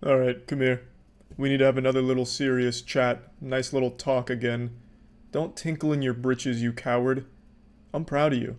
Alright, come here. We need to have another little serious chat. Nice little talk again. Don't tinkle in your britches, you coward. I'm proud of you.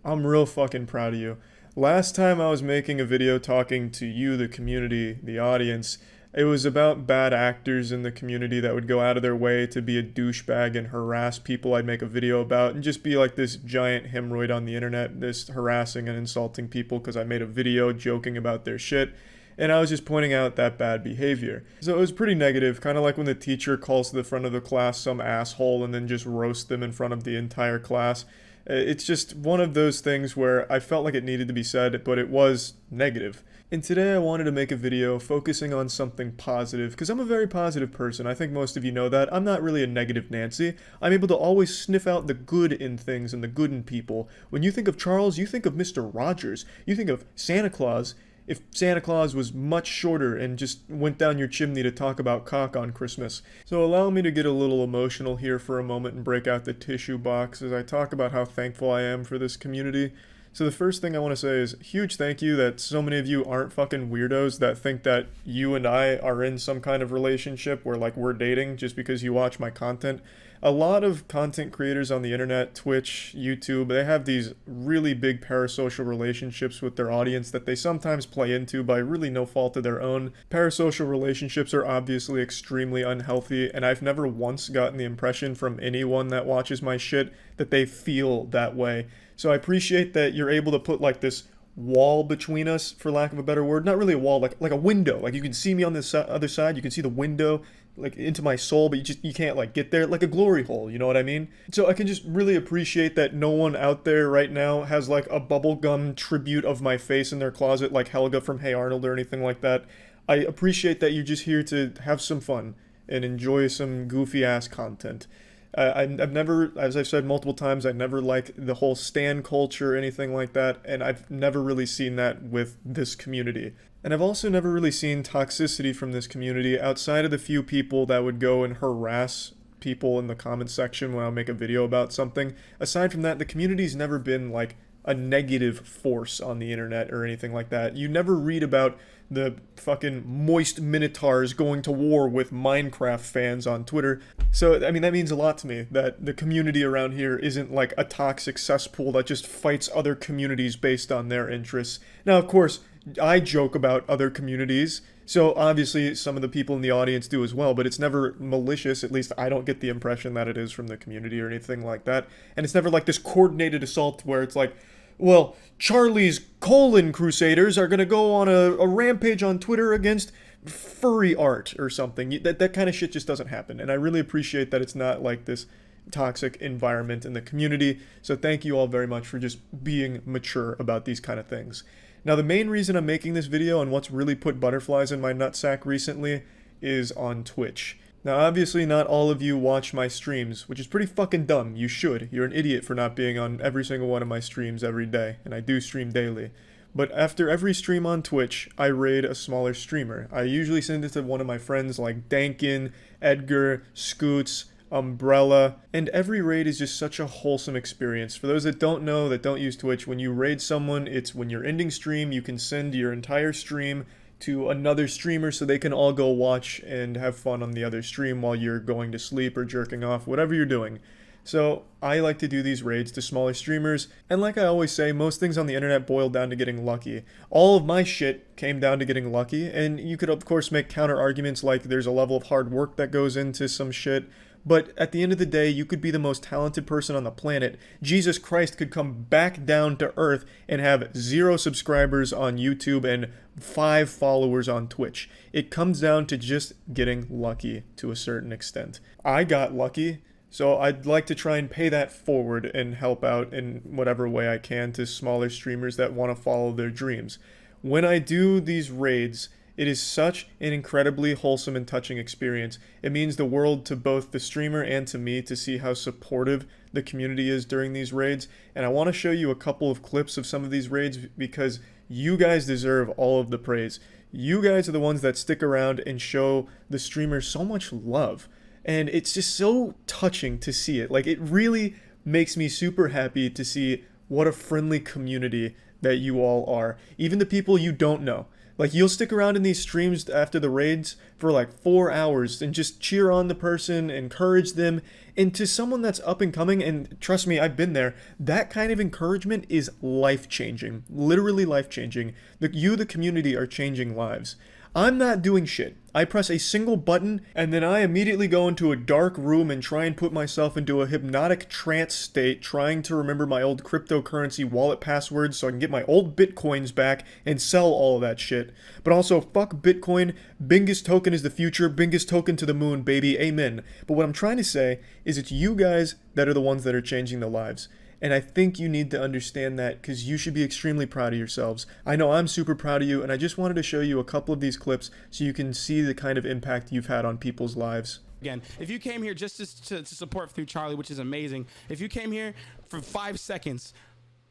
I'm real fucking proud of you. Last time I was making a video talking to you, the community, the audience, it was about bad actors in the community that would go out of their way to be a douchebag and harass people I'd make a video about and just be like this giant hemorrhoid on the internet, this harassing and insulting people because I made a video joking about their shit. And I was just pointing out that bad behavior. So it was pretty negative, kind of like when the teacher calls to the front of the class some asshole and then just roasts them in front of the entire class. It's just one of those things where I felt like it needed to be said, but it was negative. And today I wanted to make a video focusing on something positive, because I'm a very positive person. I think most of you know that. I'm not really a negative Nancy. I'm able to always sniff out the good in things and the good in people. When you think of Charles, you think of Mr. Rogers. You think of Santa Claus. If Santa Claus was much shorter and just went down your chimney to talk about cock on Christmas. So allow me to get a little emotional here for a moment and break out the tissue box as I talk about how thankful I am for this community. So the first thing I want to say is huge thank you that so many of you aren't fucking weirdos that think that you and I are in some kind of relationship where like we're dating just because you watch my content. A lot of content creators on the internet, Twitch, YouTube, they have these really big parasocial relationships with their audience that they sometimes play into by really no fault of their own. Parasocial relationships are obviously extremely unhealthy, and I've never once gotten the impression from anyone that watches my shit that they feel that way. So I appreciate that you're able to put like this wall between us, for lack of a better word. Not really a wall, like a window. Like you can see me on this other side, you can see the window like into my soul, but you can't like get there, like a glory hole, you know what I mean? So I can just really appreciate that no one out there right now has like a bubblegum tribute of my face in their closet like Helga from Hey Arnold or anything like that. I appreciate that you're just here to have some fun and enjoy some goofy ass content. I've never, as I've said multiple times, I never liked the whole stan culture or anything like that, and I've never really seen that with this community. And I've also never really seen toxicity from this community outside of the few people that would go and harass people in the comment section when I make a video about something. Aside from that, the community's never been like a negative force on the internet or anything like that. You never read about the fucking moist minotaurs going to war with Minecraft fans on Twitter. So, I mean, that means a lot to me that the community around here isn't like a toxic cesspool that just fights other communities based on their interests. Now, of course, I joke about other communities, so obviously some of the people in the audience do as well, but it's never malicious. At least I don't get the impression that it is from the community or anything like that. And it's never like this coordinated assault where it's like, well, Charlie's colon crusaders are gonna go on a rampage on Twitter against furry art or something. That kind of shit just doesn't happen. And I really appreciate that it's not like this toxic environment in the community. So thank you all very much for just being mature about these kind of things. Now, the main reason I'm making this video and what's really put butterflies in my nutsack recently is on Twitch. Now, obviously, not all of you watch my streams, which is pretty fucking dumb. You should. You're an idiot for not being on every single one of my streams every day, and I do stream daily. But after every stream on Twitch, I raid a smaller streamer. I usually send it to one of my friends like Dankin, Edgar, Scoots, Umbrella, and every raid is just such a wholesome experience. For those that don't know, that don't use Twitch, when you raid someone, it's when you're ending stream, you can send your entire stream to another streamer so they can all go watch and have fun on the other stream while you're going to sleep or jerking off, whatever you're doing. So I like to do these raids to smaller streamers, and like I always say, most things on the internet boil down to getting lucky. All of my shit came down to getting lucky, and you could of course make counter arguments like there's a level of hard work that goes into some shit, but at the end of the day, you could be the most talented person on the planet. Jesus Christ could come back down to earth and have 0 subscribers on YouTube and 5 followers on Twitch. It comes down to just getting lucky to a certain extent. I got lucky, so I'd like to try and pay that forward and help out in whatever way I can to smaller streamers that want to follow their dreams. When I do these raids, it is such an incredibly wholesome and touching experience. It means the world to both the streamer and to me to see how supportive the community is during these raids. And I want to show you a couple of clips of some of these raids because you guys deserve all of the praise. You guys are the ones that stick around and show the streamer so much love. And it's just so touching to see it. Like, it really makes me super happy to see what a friendly community that you all are. Even the people you don't know. Like, you'll stick around in these streams after the raids for like 4 hours and just cheer on the person, encourage them. And to someone that's up and coming, and trust me, I've been there, that kind of encouragement is life changing. Literally life changing. The community, are changing lives. I'm not doing shit. I press a single button and then I immediately go into a dark room and try and put myself into a hypnotic trance state, trying to remember my old cryptocurrency wallet passwords so I can get my old bitcoins back and sell all of that shit. But also, fuck Bitcoin. Bingus token is the future. Bingus token to the moon, baby. Amen. But what I'm trying to say is it's you guys that are the ones that are changing the lives. And I think you need to understand that, because you should be extremely proud of yourselves. I know I'm super proud of you, and I just wanted to show you a couple of these clips so you can see the kind of impact you've had on people's lives. Again, if you came here just to support through Charlie, which is amazing, if you came here for 5 seconds,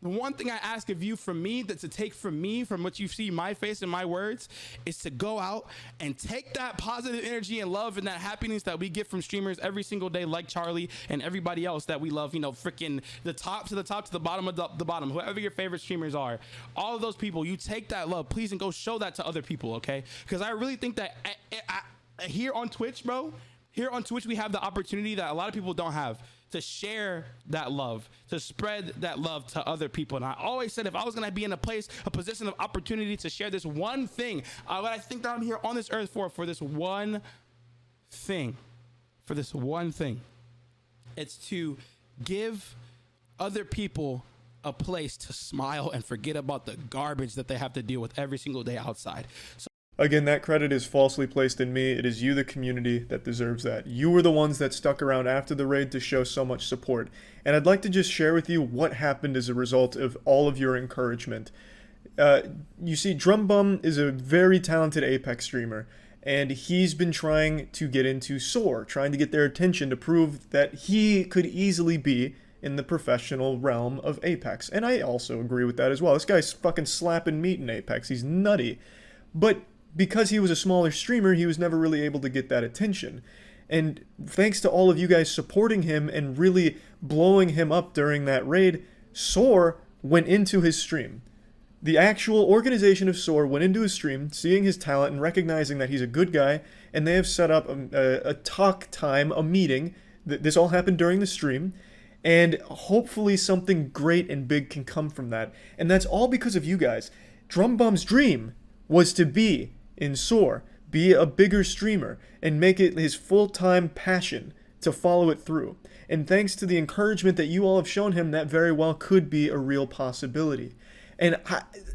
the one thing I ask of you from me, that to take from me, from what you see my face and my words, is to go out and take that positive energy and love and that happiness that we get from streamers every single day, like Charlie and everybody else that we love, you know, freaking the top to the top to the bottom of the bottom, whoever your favorite streamers are, all of those people, you take that love, please, and go show that to other people, okay? Because I really think that here on Twitch, bro, here on Twitch, we have the opportunity that a lot of people don't have, to share that love, to spread that love to other people. And I always said, if I was gonna be in a position of opportunity to share this one thing, what I think that I'm here on this earth for this one thing, it's to give other people a place to smile and forget about the garbage that they have to deal with every single day outside. So again, that credit is falsely placed in me. It is you, the community, that deserves that. You were the ones that stuck around after the raid to show so much support. And I'd like to just share with you what happened as a result of all of your encouragement. You see, Drumbum is a very talented Apex streamer, and he's been trying to get into Soar, trying to get their attention to prove that he could easily be in the professional realm of Apex. And I also agree with that as well. This guy's fucking slapping meat in Apex. He's nutty. But because he was a smaller streamer, he was never really able to get that attention. And thanks to all of you guys supporting him and really blowing him up during that raid, Soar went into his stream. The actual organization of Soar went into his stream, seeing his talent and recognizing that he's a good guy, and they have set up a talk time, a meeting. This all happened during the stream, and hopefully something great and big can come from that. And that's all because of you guys. Drumbum's dream was to be in Soar, be a bigger streamer, and make it his full-time passion to follow it through. And thanks to the encouragement that you all have shown him, that very well could be a real possibility. And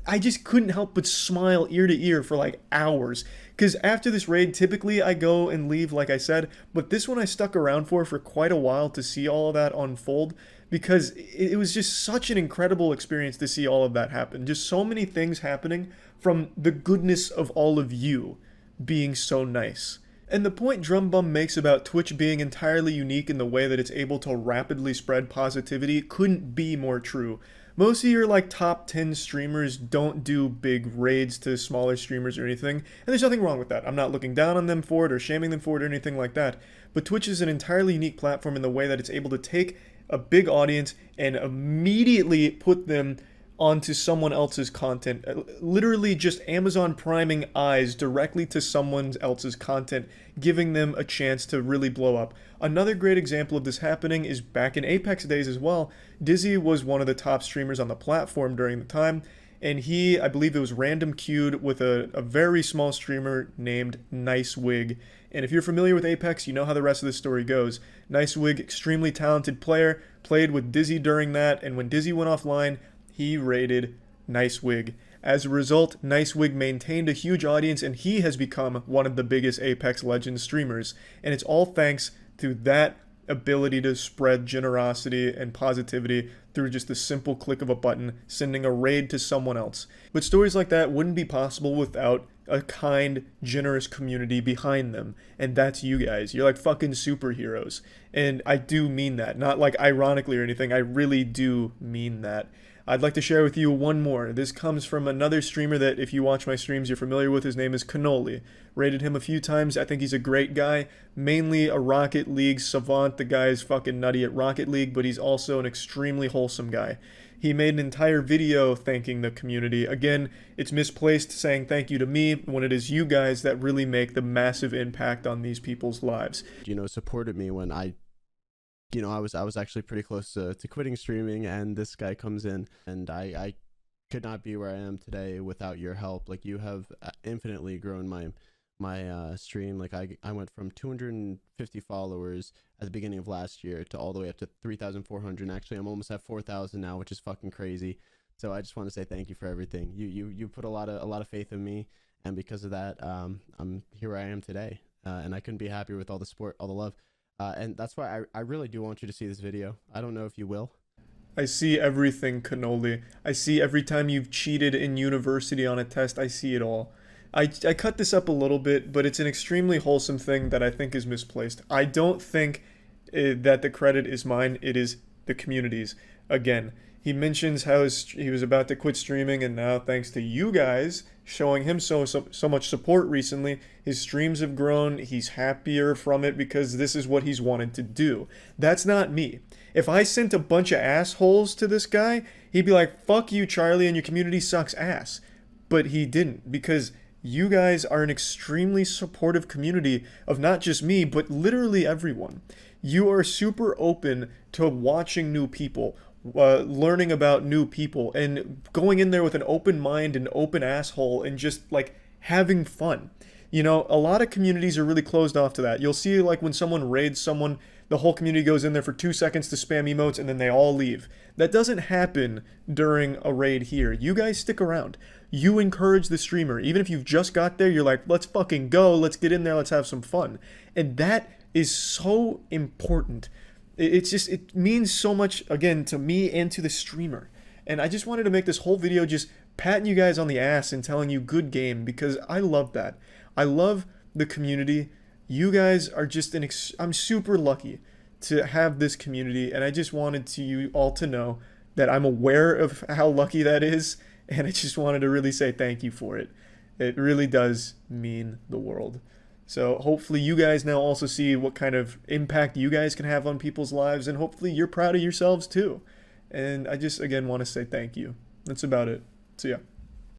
I just couldn't help but smile ear to ear for like hours. Because after this raid, typically I go and leave, like I said, but this one I stuck around for quite a while to see all of that unfold, because it was just such an incredible experience to see all of that happen. Just so many things happening from the goodness of all of you being so nice. And the point Drumbum makes about Twitch being entirely unique in the way that it's able to rapidly spread positivity couldn't be more true. Most of your like top 10 streamers don't do big raids to smaller streamers or anything, and there's nothing wrong with that. I'm not looking down on them for it or shaming them for it or anything like that. But Twitch is an entirely unique platform in the way that it's able to take a big audience and immediately put them onto someone else's content, literally just Amazon priming eyes directly to someone else's content, giving them a chance to really blow up. Another great example of this happening is back in Apex days as well. Dizzy was one of the top streamers on the platform during the time, and he, I believe it was random queued with a very small streamer named NiceWig. And if you're familiar with Apex, you know how the rest of the story goes. NiceWig, extremely talented player, played with Dizzy during that, and when Dizzy went offline, he raided NiceWig. As a result, NiceWig maintained a huge audience, and he has become one of the biggest Apex Legends streamers. And it's all thanks to that ability to spread generosity and positivity through just the simple click of a button, sending a raid to someone else. But stories like that wouldn't be possible without a kind, generous community behind them. And that's you guys. You're like fucking superheroes. And I do mean that. Not like ironically or anything. I really do mean that. I'd like to share with you one more. This comes from another streamer that, if you watch my streams, you're familiar with. His name is Cannoli. Rated him a few times. I think he's a great guy. Mainly a Rocket League savant. The guy is fucking nutty at Rocket League, but he's also an extremely wholesome guy. He made an entire video thanking the community. Again, it's misplaced saying thank you to me when it is you guys that really make the massive impact on these people's lives. Supported me when I was actually pretty close to quitting streaming, and this guy comes in, and I could not be where I am today without your help. Like, you have infinitely grown my stream. Like, I went from 250 followers at the beginning of last year to all the way up to 3,400. Actually, I'm almost at 4,000 now, which is fucking crazy. So I just want to say thank you for everything. You put a lot of faith in me, and because of that, I'm here where I am today, and I couldn't be happier with all the support, all the love. And that's why I really do want you to see this video. I don't know if you will. I see everything, Cannoli. I see every time you've cheated in university on a test. I see it all. I cut this up a little bit, but it's an extremely wholesome thing that I think is misplaced. I don't think that the credit is mine. It is the community's. Again, he mentions how he was about to quit streaming, and now, thanks to you guys showing him so much support recently, his streams have grown. He's happier from it because this is what he's wanted to do. That's not me. If I sent a bunch of assholes to this guy, he'd be like, fuck you, Charlie, and your community sucks ass. But he didn't, because you guys are an extremely supportive community of not just me, but literally everyone. You are super open to watching new people, learning about new people, and going in there with an open mind and open asshole and just like having fun. A lot of communities are really closed off to that. You'll see, like, when someone raids someone, the whole community goes in there for 2 seconds to spam emotes and then they all leave. That doesn't happen during a raid here. You guys stick around. You encourage the streamer. Even if you've just got there, you're like, let's fucking go, let's get in there, let's have some fun. And that is so important. It means so much, again, to me and to the streamer. And I just wanted to make this whole video just patting you guys on the ass and telling you good game, because I love that. I love the community. You guys are just I'm super lucky to have this community, and I just wanted you all to know that I'm aware of how lucky that is, and I just wanted to really say thank you for it. It really does mean the world. So hopefully you guys now also see what kind of impact you guys can have on people's lives, and hopefully you're proud of yourselves too. And I just, again, want to say thank you. That's about it. So yeah.